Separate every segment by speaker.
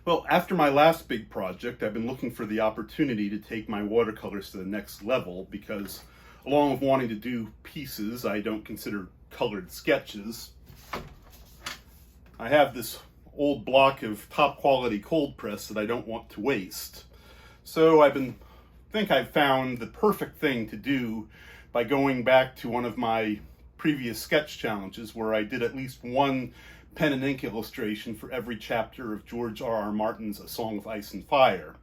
Speaker 1: Well, after my last big project, I've been looking for the opportunity to take my watercolors to the next level because, along with wanting to do pieces I don't consider colored sketches, I have this old block of top quality cold press that I don't want to waste. So think I've found the perfect thing to do by going back to one of my previous sketch challenges where I did at least one pen and ink illustration for every chapter of George R.R. Martin's A Song of Ice and Fire.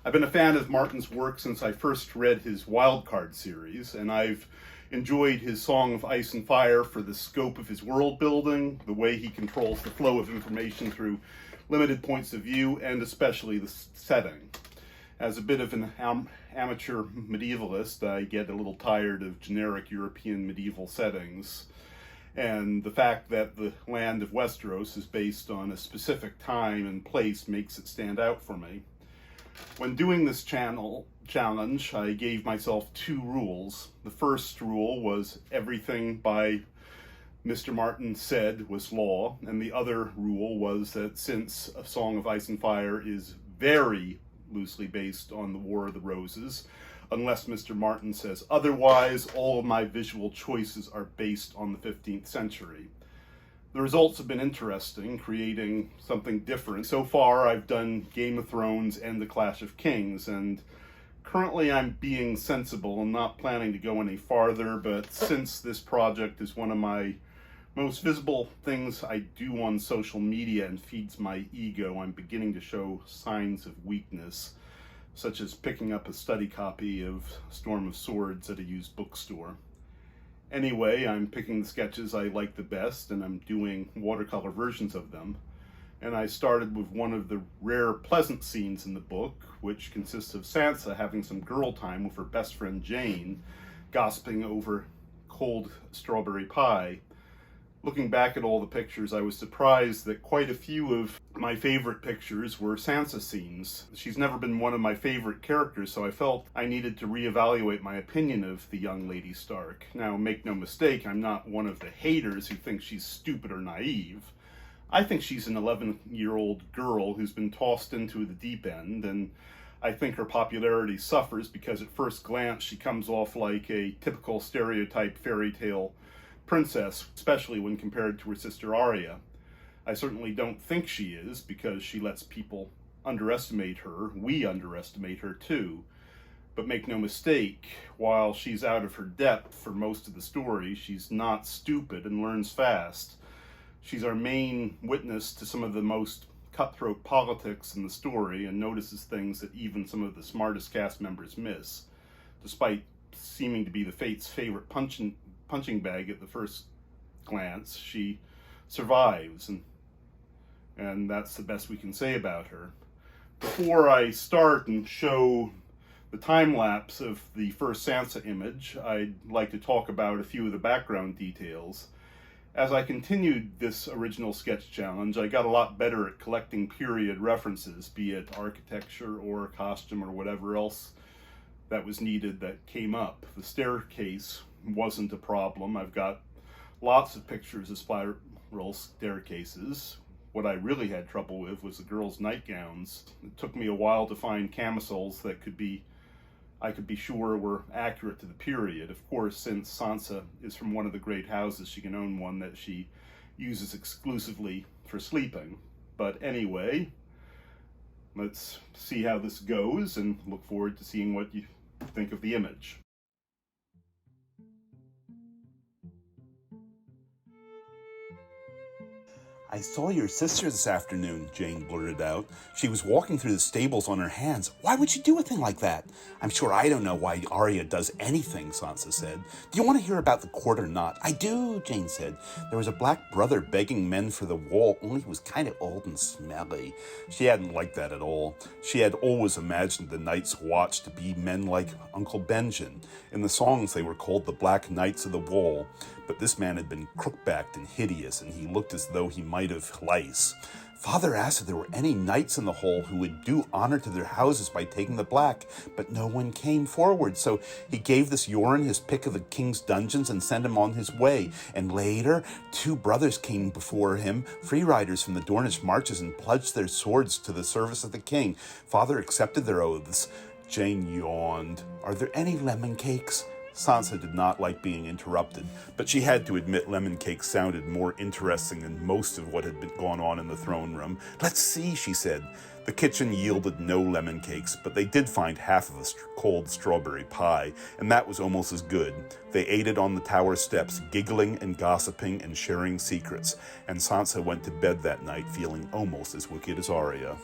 Speaker 1: I've been a fan of Martin's work since I first read his Wildcard series, and I've enjoyed his Song of Ice and Fire for the scope of his world building, the way he controls the flow of information through limited points of view, and especially the setting. As a bit of an amateur medievalist, I get a little tired of generic European medieval settings, and the fact that the land of Westeros is based on a specific time and place makes it stand out for me. When doing this challenge, I gave myself two rules. The first rule was everything by Mr. Martin said was law, and the other rule was that since A Song of Ice and Fire is very loosely based on the War of the Roses, unless Mr. Martin says otherwise, all of my visual choices are based on the 15th century. The results have been interesting, creating something different. So far, I've done Game of Thrones and The Clash of Kings, and currently I'm being sensible and not planning to go any farther, but since this project is one of my most visible things I do on social media and feeds my ego, I'm beginning to show signs of weakness, such as picking up a study copy of Storm of Swords at a used bookstore. Anyway, I'm picking the sketches I like the best, and I'm doing watercolor versions of them. And I started with one of the rare pleasant scenes in the book, which consists of Sansa having some girl time with her best friend Jane, gossiping over cold strawberry pie. Looking back at all the pictures, I was surprised that quite a few of my favorite pictures were Sansa scenes. She's never been one of my favorite characters, so I felt I needed to reevaluate my opinion of the young Lady Stark. Now, make no mistake, I'm not one of the haters who think she's stupid or naive. I think she's an 11-year-old girl who's been tossed into the deep end, and I think her popularity suffers because at first glance she comes off like a typical stereotype fairy tale princess, especially when compared to her sister Arya. I certainly don't think she is, because she lets people underestimate her. We underestimate her too. But make no mistake, while she's out of her depth for most of the story, she's not stupid and learns fast. She's our main witness to some of the most cutthroat politics in the story and notices things that even some of the smartest cast members miss. Despite seeming to be the Fate's favorite punching bag at the first glance, she survives, and that's the best we can say about her. Before I start and show the time lapse of the first Sansa image, I'd like to talk about a few of the background details. As I continued this original sketch challenge, I got a lot better at collecting period references, be it architecture or costume or whatever else that was needed that came up. The staircase wasn't a problem. I've got lots of pictures of spiral staircases. What I really had trouble with was the girls' nightgowns. It took me a while to find camisoles that I could be sure were accurate to the period. Of course, since Sansa is from one of the great houses, she can own one that she uses exclusively for sleeping. But anyway, let's see how this goes and look forward to seeing what you think of the image.
Speaker 2: "I saw your sister this afternoon," Jane blurted out. "She was walking through the stables on her hands. Why would she do a thing like that?" "I'm sure I don't know why Arya does anything," Sansa said. "Do you want to hear about the court or not?" "I do," Jane said. "There was a black brother begging men for the wall, only he was kind of old and smelly." She hadn't liked that at all. She had always imagined the Night's Watch to be men like Uncle Benjen. In the songs they were called the Black Knights of the Wall. But this man had been crook-backed and hideous, and he looked as though he might have lice. Father asked if there were any knights in the hall who would do honor to their houses by taking the black, but no one came forward. So he gave this Yoren his pick of the king's dungeons and sent him on his way. And later, 2 brothers came before him, free riders from the Dornish marches, and pledged their swords to the service of the king. Father accepted their oaths. Jane yawned. Are there any lemon cakes? Sansa did not like being interrupted, but she had to admit lemon cake sounded more interesting than most of what had been gone on in the throne room. Let's see, she said. The kitchen yielded no lemon cakes, but they did find half of a cold strawberry pie, and that was almost as good. They ate it on the tower steps, giggling and gossiping and sharing secrets, and Sansa went to bed that night feeling almost as wicked as Arya.